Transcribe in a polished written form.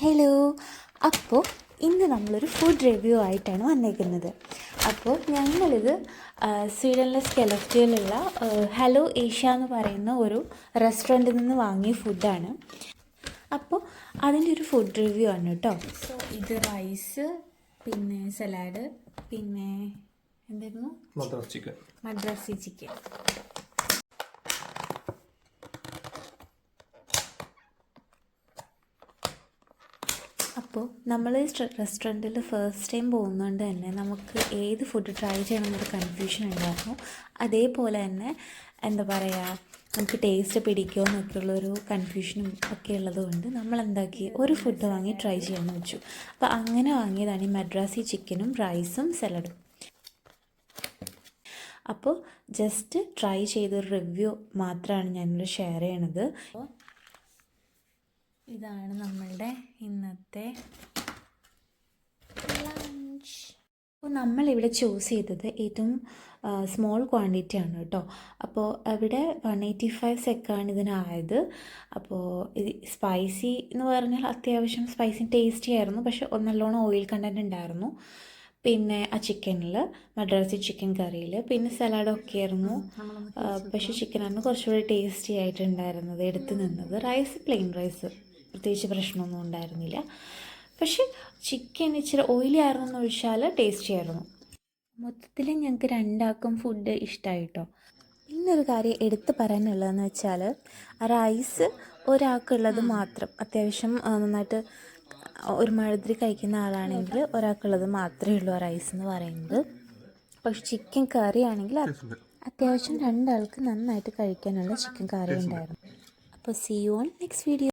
Hello. അപ്പോൾ ഇന്ന് നമ്മളൊരു ഫുഡ് റിവ്യൂ ആയിട്ടാണ് വന്നേക്കുന്നത്. അപ്പോൾ ഞങ്ങളിത് സ്വീഡനിലെ സ്കെലഫ്റ്റിയിലുള്ള ഹലോ ഏഷ്യ എന്ന് പറയുന്ന ഒരു റെസ്റ്റോറൻറ്റിൽ നിന്ന് വാങ്ങിയ ഫുഡാണ്. അപ്പോൾ അതിൻ്റെ ഒരു ഫുഡ് റിവ്യൂ ആണ് കേട്ടോ. സോ ഇത് റൈസ്, പിന്നെ സലാഡ്, പിന്നെ എന്തായിരുന്നു മദ്രാസി ചിക്കൻ. അപ്പോൾ നമ്മൾ റെസ്റ്റോറൻറ്റിൽ ഫസ്റ്റ് ടൈം പോകുന്നതുകൊണ്ട് തന്നെ നമുക്ക് ഏത് ഫുഡ് ട്രൈ ചെയ്യണമെന്നൊരു കൺഫ്യൂഷൻ ഉണ്ടായിരുന്നു. അതേപോലെ തന്നെ എന്താ പറയുക, നമുക്ക് ടേസ്റ്റ് പിടിക്കുമോ എന്നൊക്കെയുള്ളൊരു കൺഫ്യൂഷനും ഒക്കെ ഉള്ളതുകൊണ്ട് നമ്മൾ എന്താക്കി ഒരു ഫുഡ് വാങ്ങി ട്രൈ ചെയ്യാമെന്ന് വെച്ചു. അപ്പോൾ അങ്ങനെ വാങ്ങിയതാണ് ഈ മദ്രാസി ചിക്കനും റൈസും സലാഡും. അപ്പോൾ ജസ്റ്റ് ട്രൈ ചെയ്തൊരു റിവ്യൂ മാത്രമാണ് ഞാനിവിടെ ഷെയർ ചെയ്യണത്. ഇതാണ് നമ്മളുടെ ഇന്നത്തെ ലഞ്ച്. അപ്പോൾ നമ്മളിവിടെ ചൂസ് ചെയ്തത് ഏറ്റവും സ്മോൾ ക്വാണ്ടിറ്റി ആണ് കേട്ടോ. അപ്പോൾ അവിടെ 185 സെക്കാണ് ഇതിനായത്. അപ്പോൾ ഇത് സ്പൈസി എന്ന് പറഞ്ഞാൽ അത്യാവശ്യം സ്പൈസി ടേസ്റ്റി ആയിരുന്നു, പക്ഷെ നല്ലോണം ഓയിൽ കണ്ടൻറ്റ് ഉണ്ടായിരുന്നു. പിന്നെ ആ ചിക്കനിൽ മദ്രാസി ചിക്കൻ കറിയിൽ പിന്നെ സലാഡൊക്കെ ആയിരുന്നു. പക്ഷേ ചിക്കനാണ് കുറച്ചുകൂടി ടേസ്റ്റി ആയിട്ടുണ്ടായിരുന്നത് എടുത്ത് നിന്നത്. റൈസ് പ്ലെയിൻ റൈസ്, പ്രത്യേകിച്ച് പ്രശ്നമൊന്നും ഉണ്ടായിരുന്നില്ല. പക്ഷേ ചിക്കൻ ഇച്ചിരി ഓയിലി ആയിരുന്നു എന്ന് ഒഴിച്ചാൽ ടേസ്റ്റി ആയിരുന്നു. മൊത്തത്തിൽ ഞങ്ങൾക്ക് രണ്ടാൾക്കും ഫുഡ് ഇഷ്ടമായിട്ടോ. പിന്നൊരു കാര്യം എടുത്ത് പറയാനുള്ളതെന്ന് വെച്ചാൽ റൈസ് ഒരാൾക്കുള്ളത് മാത്രം, അത്യാവശ്യം നന്നായിട്ട് ഒരു മാതിരി കഴിക്കുന്ന ആളാണെങ്കിൽ ഒരാൾക്കുള്ളത് മാത്രമേ ഉള്ളൂ ആ റൈസ് എന്ന് പറയുന്നത്. പക്ഷെ ചിക്കൻ കറി ആണെങ്കിൽ അത്യാവശ്യം രണ്ടാൾക്ക് നന്നായിട്ട് കഴിക്കാനുള്ള ചിക്കൻ കറി ഉണ്ടായിരുന്നു. അപ്പോൾ see you on next video.